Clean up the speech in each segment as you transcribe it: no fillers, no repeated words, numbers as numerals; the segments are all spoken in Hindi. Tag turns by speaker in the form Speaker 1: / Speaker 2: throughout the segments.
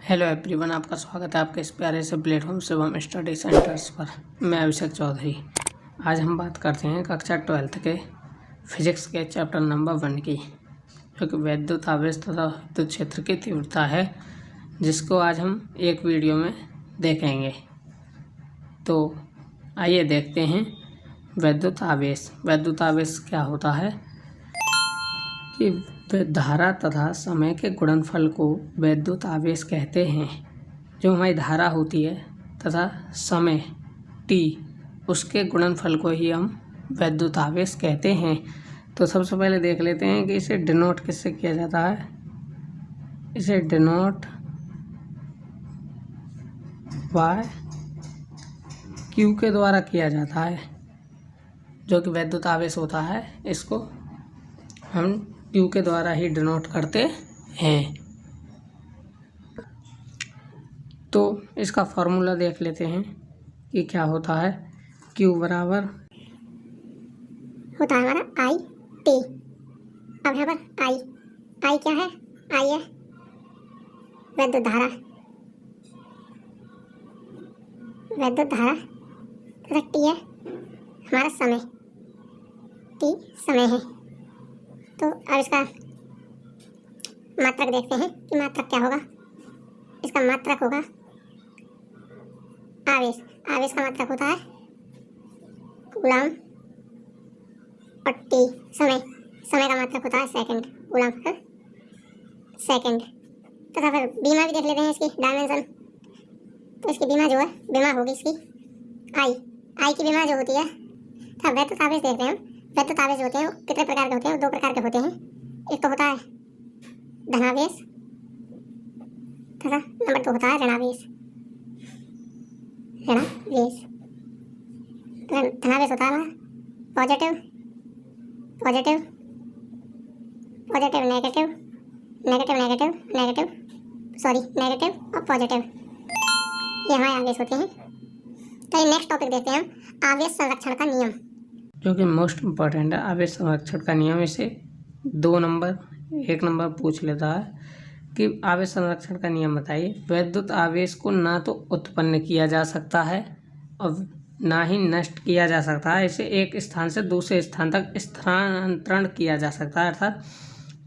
Speaker 1: हेलो एवरीवन, आपका स्वागत है आपके इस प्यारे से प्लेटफॉर्म शिवम स्टडी सेंटर्स पर। मैं अभिषेक चौधरी। आज हम बात करते हैं कक्षा 12th के फिजिक्स के चैप्टर नंबर 1 की, जो कि वैद्युत आवेश तथा विद्युत क्षेत्र की तीव्रता है, जिसको आज हम एक वीडियो में देखेंगे। तो आइए देखते हैं वैद्युत आवेश। वैद्युत आवेश क्या होता है कि धारा तथा समय के गुणनफल को वैद्युत आवेश कहते हैं। जो हमारी धारा होती है तथा समय t, उसके गुणनफल को ही हम वैद्युत आवेश कहते हैं। तो सबसे पहले देख लेते हैं कि इसे डिनोट किससे किया जाता है। इसे डिनोट बाय Q के द्वारा किया जाता है, जो कि वैद्युत आवेश होता है। इसको हम Q के द्वारा ही डिनोट करते हैं। तो इसका फॉर्मूला देख लेते हैं कि क्या होता है। Q बराबर
Speaker 2: होता है हमारा आई टी। अब यहाँ पर आई क्या है? आई है वैद्युत धारा तथा टी है हमारा समय। टी समय है। तो अब इसका मात्रक देखते हैं कि मात्रक क्या होगा। इसका मात्रक होगा आवेश का मात्रक होता है कूलम, और टी समय का मात्रक होता है सेकंड, कूलम पर सेकंड। तथा फिर बीमा भी देख लेते हैं, इसकी डायमेंशन। तो इसकी बीमा होगी इसकी आई की बीमा जो होती है। तथा वैद्युत आवेश देखते हैं हम। वैद्युत आवेश होते हैं वो कितने प्रकार के होते हैं? वो 2 प्रकार के होते हैं। एक तो होता है धनावेश तथा नंबर 2 होता है ऋणावेश। धनावेश होता है हमारा पॉजिटिव और पॉजिटिव। ये हमारे आवेश होते हैं। तो ये नेक्स्ट टॉपिक देखते हैं हम, आवेश संरक्षण का नियम,
Speaker 1: जो कि मोस्ट इम्पॉर्टेंट है। आवेश संरक्षण का नियम। इसे 1 नंबर पूछ लेता है कि आवेश संरक्षण का नियम बताइए। वैद्युत आवेश को ना तो उत्पन्न किया जा सकता है और ना ही नष्ट किया जा सकता है। इसे एक स्थान से दूसरे स्थान तक स्थानांतरण किया जा सकता है। अर्थात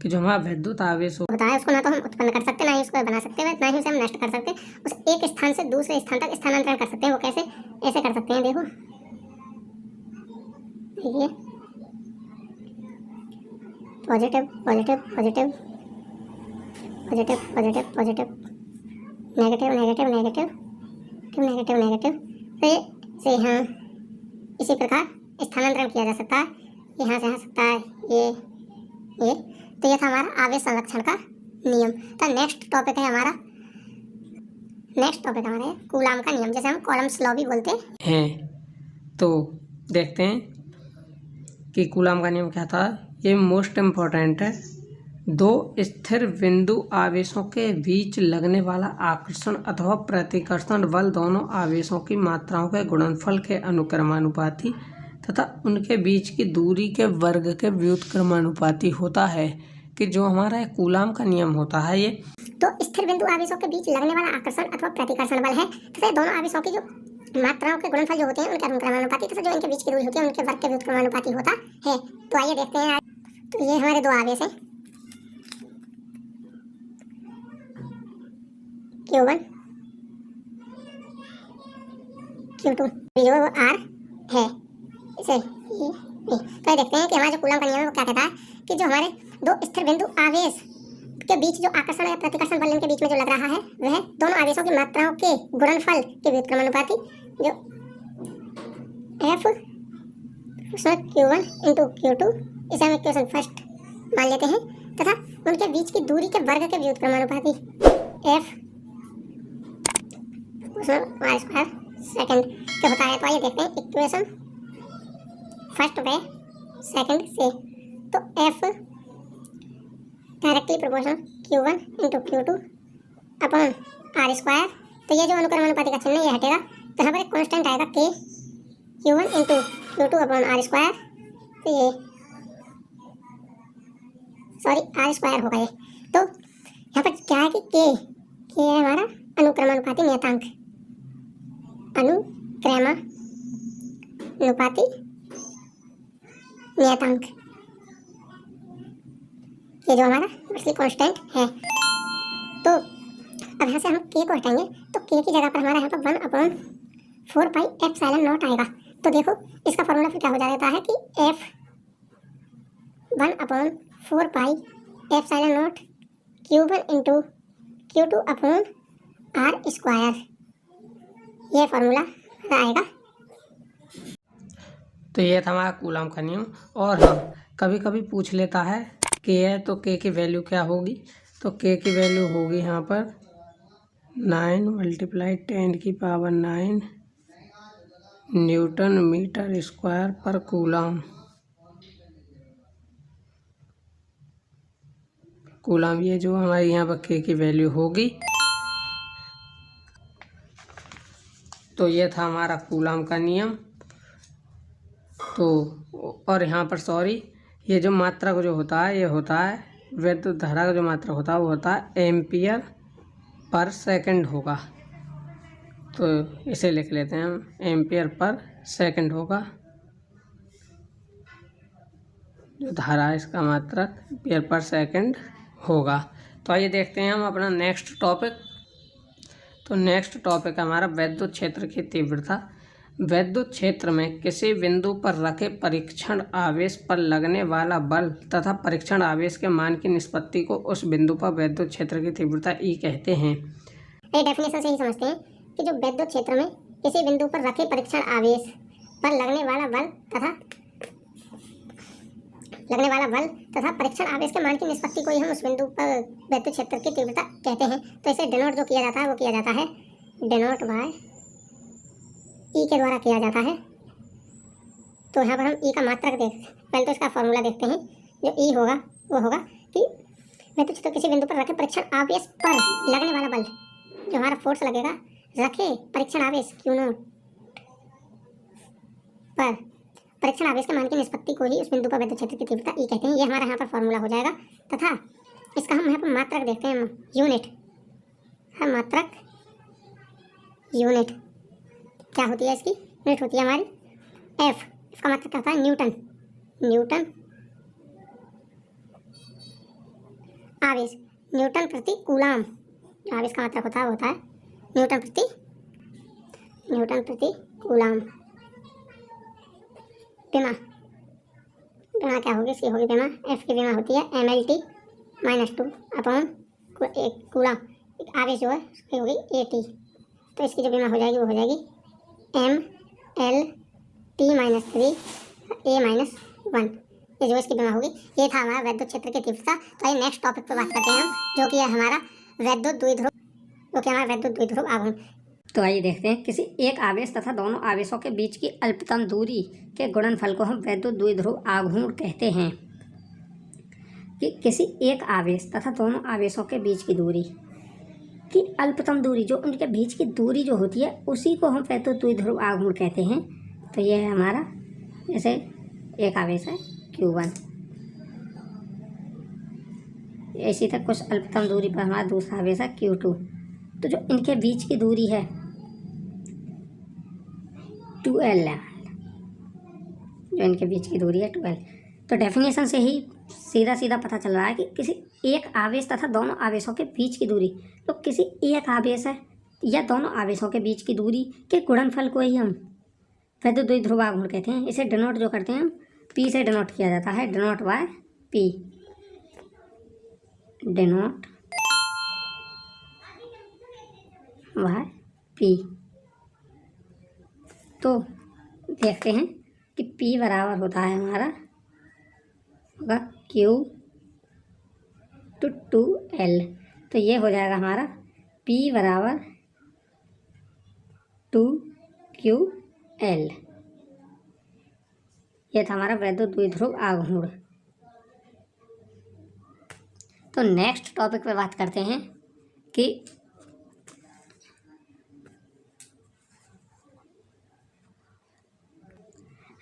Speaker 1: कि जो हमारा वैद्युत आवेश
Speaker 2: होता है उसको ना तो हम उत्पन्न कर सकते, ना ही उसको बना सकते, ना ही उसे हम नष्ट कर सकते। उसे एक स्थान से दूसरे स्थान तक स्थानांतरण कर सकते हैं। वो कैसे? ऐसे कर सकते हैं, देखो ये पॉजिटिव नेगेटिव। तो ये से यहाँ इसी प्रकार स्थानांतरण किया जा सकता है। यहाँ से आ सकता है ये। तो ये था हमारा आवेश संरक्षण का नियम। तो नेक्स्ट टॉपिक है हमारा कूलाम का नियम, जैसे हम कॉलम्स लॉ भी बोलते
Speaker 1: हैं। तो देखते हैं कि कूलाम का नियम क्या था। ये मोस्ट इम्पोर्टेंट है। 2 स्थिर बिंदु आवेशों के बीच लगने वाला आकर्षण अथवा प्रतिकर्षण बल दोनों आवेशों की मात्राओं के गुणनफल के अनुक्रमानुपाती तथा उनके बीच की दूरी के वर्ग के व्युत्क्रमानुपाती होता है। कि जो हमारा कूलाम का नियम होता है, ये
Speaker 2: तो स्थिर बिंदु आवेशों के बीच लगने वाला आकर्षण अथवा प्रतिकर्षण बल है तथा दोनों आवेशों की जो मात्राओं के गुणनफल जो होते हैं उनके अनुक्रमानुपाती तथा जो इनके बीच की दूरी होती है उनके वर्ग के व्युत्क्रमानुपाती होता है। तो आइए देखते हैं। तो ये हमारे 2 आवेश हैं, Q1 Q2, जो R है इसे तो देखते हैं कि हमारा जो कूलम का नियम है वो क्या कहता है कि जो हमारे 2 स्थिर बिंदु आवेश के बीच जो आकर्षण या प्रतिकर्षण बल इनके बीच में जो लग रहा है वह दोनों आवेशों की मात्राओं के गुणनफल के व्युत्क्रमानुपाती जो F Q1 into Q2, इसे हम इक्वेशन फर्स्ट मान लेते हैं, तथा उनके बीच की दूरी के वर्ग के व्युत्क्रमानुपाती F y स्क्वायर सेकंड से होता है। तो आइए देखते हैं इक्वेशन फर्स्ट व सेकंड से। तो F directly proportional Q1 into Q2 upon R square. तो ये जो अनुक्रमानुपाती का चिन्ह है ये हटेगा, तो यहाँ पर एक कांस्टेंट आएगा K Q1 into Q2 upon R square. तो ये R स्क्वायर होगा ये। तो यहाँ पर क्या है कि ये है हमारा अनुक्रमानुपाती नियतांक, अनुक्रमानुपाती नियतांक, ये जो हमारा कांस्टेंट है। तो अब यहाँ से हम k को हटाएंगे तो k की जगह पर हमारा यहाँ पर 1/4πε0 आएगा। तो देखो इसका फॉर्मूला फिर क्या हो जाता है कि f 1/4πε0 Q1 इंटू Q2/r², ये फॉर्मूला आएगा।
Speaker 1: तो ये था हमारा कूलम का नियम। और हाँ, कभी कभी पूछ लेता है k है तो k की वैल्यू क्या होगी। तो k की वैल्यू होगी यहाँ पर 9 × 10⁹ न्यूटन मीटर स्क्वायर पर कूलम। कूलम ये जो हमारे यहाँ पर k की वैल्यू होगी। तो ये था हमारा कूलम का नियम। तो और यहाँ पर सॉरी, ये जो मात्रक जो होता है ये होता है विद्युत धारा का जो मात्रक होता है वो होता है एम्पियर पर सेकंड होगा। तो इसे लिख लेते हैं हम, एम्पियर पर सेकंड होगा जो धारा है इसका मात्रक एम्पियर पर सेकंड होगा। तो आइए देखते हैं हम अपना नेक्स्ट टॉपिक। तो नेक्स्ट टॉपिक हमारा विद्युत क्षेत्र की तीव्रता। विद्युत क्षेत्र में किसी बिंदु पर रखे परीक्षण आवेश पर लगने वाला बल तथा परीक्षण आवेश के मान की निष्पत्ति को उस बिंदु पर विद्युत क्षेत्र की तीव्रता E कहते हैं।
Speaker 2: ये डेफिनेशन से ही समझते हैं कि जो विद्युत क्षेत्र में किसी बिंदु पर रखे परीक्षण आवेश पर लगने वाला बल तथा परीक्षण आवेश के मान की निष्पत्ति को ही हम उस बिंदु पर विद्युत क्षेत्र की तीव्रता कहते हैं। तो इसे डिनोट जो किया जाता है वो किया जाता है डिनोट बाय E के द्वारा किया जाता है। तो यहाँ पर हम E का मात्रक पहले तो इसका फॉर्मूला देखते हैं। जो E होगा वो होगा कि विद्युत क्षेत्र किसी बिंदु पर रखे परीक्षण आवेश पर लगने वाला बल, जो हमारा फोर्स लगेगा रखे परीक्षण आवेश Q0 पर परीक्षण आवेश के मान की निष्पत्ति को ही उस बिंदु पर विद्युत क्षेत्र की तीव्रता E कहते हैं। ये हमारा यहाँ पर फॉर्मूला हो जाएगा। तथा इसका हम यहाँ पर मात्रक देखते हैं, यूनिट है, मात्रक यूनिट क्या होती है इसकी? यूनिट होती है हमारी F। इसका मात्रक क्या होता है? न्यूटन आवेश, न्यूटन प्रति कूलाम। जो आवेश का मात्रक होता है वो होता है न्यूटन प्रति कूलाम। विमा क्या होगी? इसकी होगी विमा, F की विमा होती है mLT - 2 अपॉन कूलाम। आवेश जो है उसकी होगी AT। तो इसकी जो विमा हो जाएगी वो हो जाएगी mLT - 3 A - 1। ये जो इसकी विमा होगी। ये था हमारा विद्युत क्षेत्र की तीव्रता। तो आइए नेक्स्ट टॉपिक पर बात करते हैं हम, जो कि है हमारा विद्युत द्विध्रुव आघूर्ण।
Speaker 3: तो आइए देखते हैं, किसी एक आवेश तथा दोनों आवेशों के बीच की अल्पतम दूरी के गुणनफल को हम विद्युत द्विध्रुव आघूर्ण कहते हैं। कि किसी एक आवेश तथा दोनों आवेशों के बीच की दूरी की अल्पतम दूरी, जो उनके बीच की दूरी जो होती है उसी को हम विद्युत द्विध्रुव आघूर्ण कहते हैं। तो ये है हमारा, जैसे एक आवेश है Q1, इसी तक कुछ अल्पतम दूरी पर हमारा दूसरा आवेश है Q2। तो जो इनके बीच की दूरी है 2L है, जो इनके बीच की दूरी है 2L। तो डेफिनेशन से ही सीधा पता चल रहा है कि किसी एक आवेश तथा दोनों आवेशों के बीच की दूरी, तो किसी एक आवेश है या दोनों आवेशों के बीच की दूरी के गुणनफल को ही हम विद्युत द्विध्रुव आघूर्ण कहते हैं। इसे डिनोट जो करते हैं हम P से डिनोट किया जाता है, denote by P, denote by P। तो देखते हैं कि P बराबर होता है हमारा होगा Q to 2L। तो ये हो जाएगा हमारा P बराबर 2QL। ये था हमारा विद्युत द्विध्रुव आघूर्ण। तो नेक्स्ट टॉपिक पे बात करते हैं कि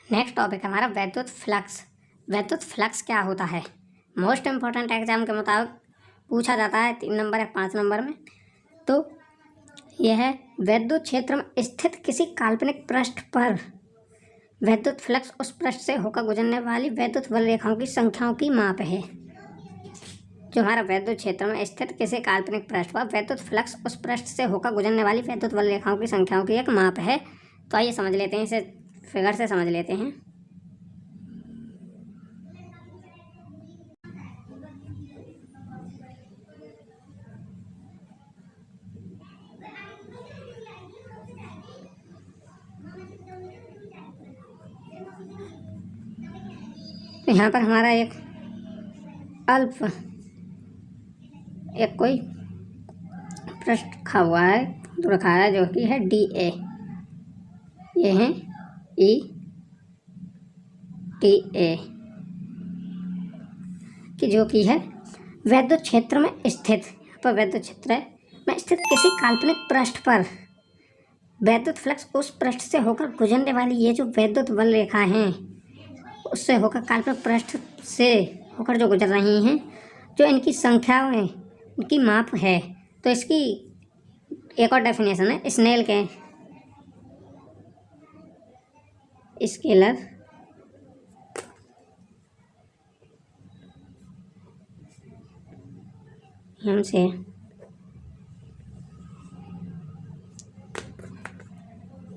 Speaker 3: नेक्स्ट टॉपिक हमारा विद्युत फ्लक्स। विद्युत फ्लक्स क्या होता है? मोस्ट इम्पॉर्टेंट एग्जाम के मुताबिक पूछा जाता है 3 नंबर या 5 नंबर में। तो यह वैद्युत क्षेत्र में स्थित किसी काल्पनिक पृष्ठ पर वैद्युत फ्लक्स उस पृष्ठ से होकर गुजरने वाली वैद्युत बल रेखाओं की संख्याओं की माप है। जो हमारा वैद्युत क्षेत्र में स्थित किसी काल्पनिक पृष्ठ पर वैद्युत फ्लक्स उस पृष्ठ से होकर गुजरने वाली वैद्युत बल रेखाओं की संख्याओं की एक माप है। तो आइए समझ लेते हैं, इसे फिगर से समझ लेते हैं। तो यहाँ पर हमारा एक कोई पृष्ठ रखा हुआ है, तो रखा है जो कि है DA। ये है ETA कि जो कि है वैद्युत क्षेत्र में स्थित, पर वैद्युत क्षेत्र में स्थित किसी काल्पनिक पृष्ठ पर वैद्युत फ्लक्स उस पृष्ठ से होकर गुजरने वाली ये जो वैद्युत बल रेखा हैं उससे होकर काल्पनिक पृष्ठ से होकर जो गुजर रही हैं, जो इनकी संख्याएं इनकी माप है। तो इसकी एक और डेफिनेशन है स्नेल के स्केलर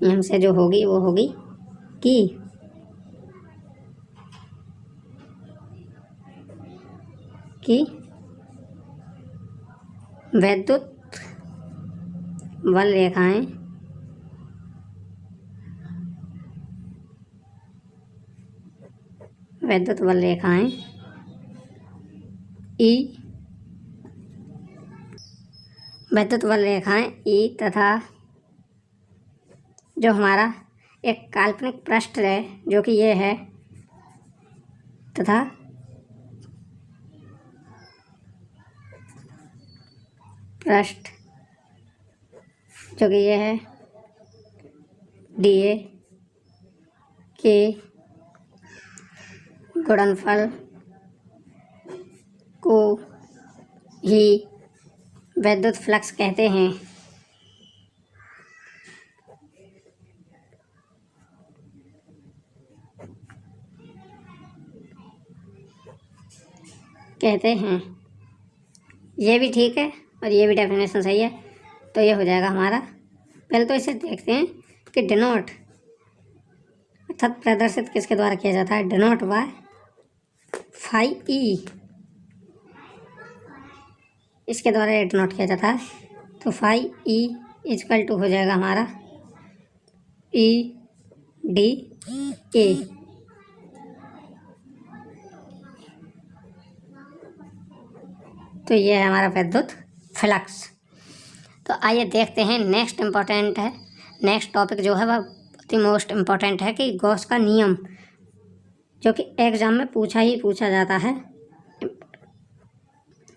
Speaker 3: हमसे जो होगी वो होगी कि वैद्युत बल रेखाएं ई तथा जो हमारा एक काल्पनिक पृष्ठ है जो कि ये है, तथा पृष्ठ जो कि ये है DA के गुणनफल को ही वैद्युत फ्लक्स कहते हैं। ये भी ठीक है और ये भी डेफिनेशन सही है। तो ये हो जाएगा हमारा, पहले तो इसे देखते हैं कि डिनोट अर्थात प्रदर्शित किसके द्वारा किया जाता है, डिनोट बाय फाई ई, इसके द्वारा ये डिनोट किया जाता है। तो फाई ई इजकल टू हो जाएगा हमारा EDA। तो ये है हमारा वैद्युत फ्लक्स। तो आइए देखते हैं नेक्स्ट इम्पॉर्टेंट है, नेक्स्ट टॉपिक जो है वह बहुत ही मोस्ट इम्पॉर्टेंट है कि गॉस का नियम, जो कि एग्जाम में पूछा जाता है।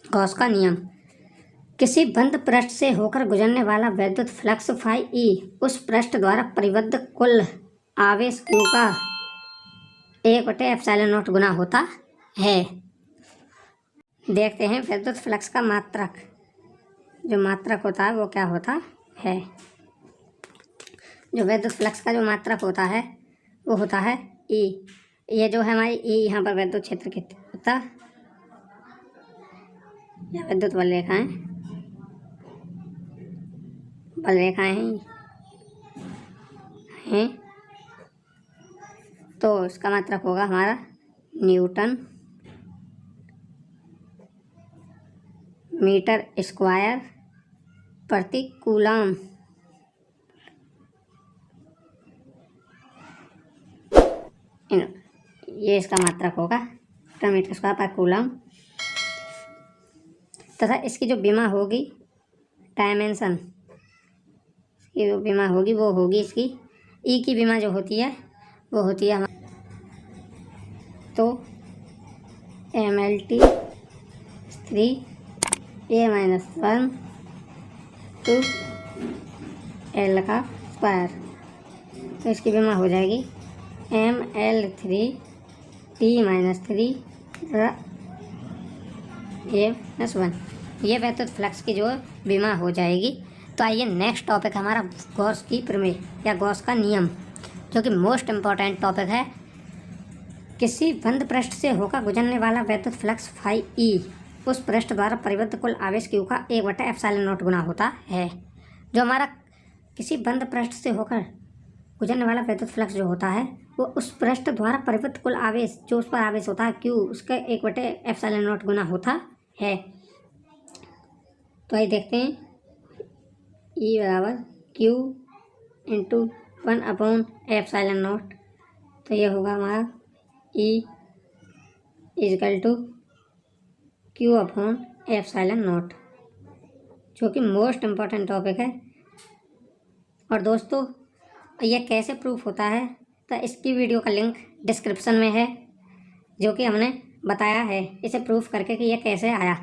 Speaker 3: गॉस का नियम, किसी बंद पृष्ठ से होकर गुजरने वाला वैद्युत फ्लक्स फाई ई उस पृष्ठ द्वारा परिबद्ध कुल आवेश Q का 1/ε0 गुना होता है। देखते हैं वैद्युत फ्लक्स का मात्रक, जो मात्रक होता है वो क्या होता है। जो वैद्युत फ्लक्स का जो मात्रक होता है वो होता है E। ये जो है हमारी E यहाँ पर वैद्युत क्षेत्र की होता, या वैद्युत बल रेखाएं हैं। तो इसका मात्रक होगा हमारा न्यूटन मीटर स्क्वायर प्रति कूलम। ये इसका मात्रक होगा मीटर स्क्वायर पर कूलम। तथा इसकी जो विमा होगी, डायमेंशन की जो विमा होगी वो होगी इसकी ई की विमा जो होती है वो होती है तो MLT 3A-1 to L का स्क्वायर। तो इसकी विमा हो जाएगी ML3T-3 A-1। ये विद्युत फ्लक्स की जो बीमा हो जाएगी। तो आइए नेक्स्ट टॉपिक हमारा गॉस की प्रमेय या गॉस का नियम, जो कि मोस्ट इम्पॉर्टेंट टॉपिक है। किसी बंद पृष्ठ से होकर गुजरने वाला विद्युत फ्लक्स फाई ई उस पृष्ठ द्वारा परिबद्ध कुल आवेश Q का 1/ε0 गुना होता है। जो हमारा किसी बंद पृष्ठ से होकर गुजरने वाला विद्युत फ्लक्स जो होता है वो उस पृष्ठ द्वारा परिबद्ध कुल आवेश जो उस पर आवेश होता है Q उसका 1/ε0 गुना होता है। तो आइए देखते हैं E बराबर Q इंटू 1/ε0। तो ये होगा हमारा E इजकल टू Q/ε0, जो कि मोस्ट इम्पॉर्टेंट टॉपिक है। और दोस्तों यह कैसे प्रूफ होता है तो इसकी वीडियो का लिंक डिस्क्रिप्शन में है, जो कि हमने बताया है इसे प्रूफ करके कि यह कैसे आया।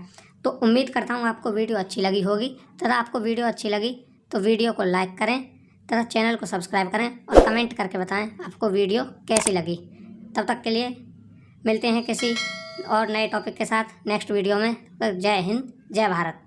Speaker 3: तो उम्मीद करता हूँ आपको वीडियो अच्छी लगी होगी। तथा आपको वीडियो अच्छी लगी तो वीडियो को लाइक करें तथा चैनल को सब्सक्राइब करें और कमेंट करके बताएं आपको वीडियो कैसी लगी। तब तक के लिए मिलते हैं किसी और नए टॉपिक के साथ नेक्स्ट वीडियो में। जय हिंद, जय भारत।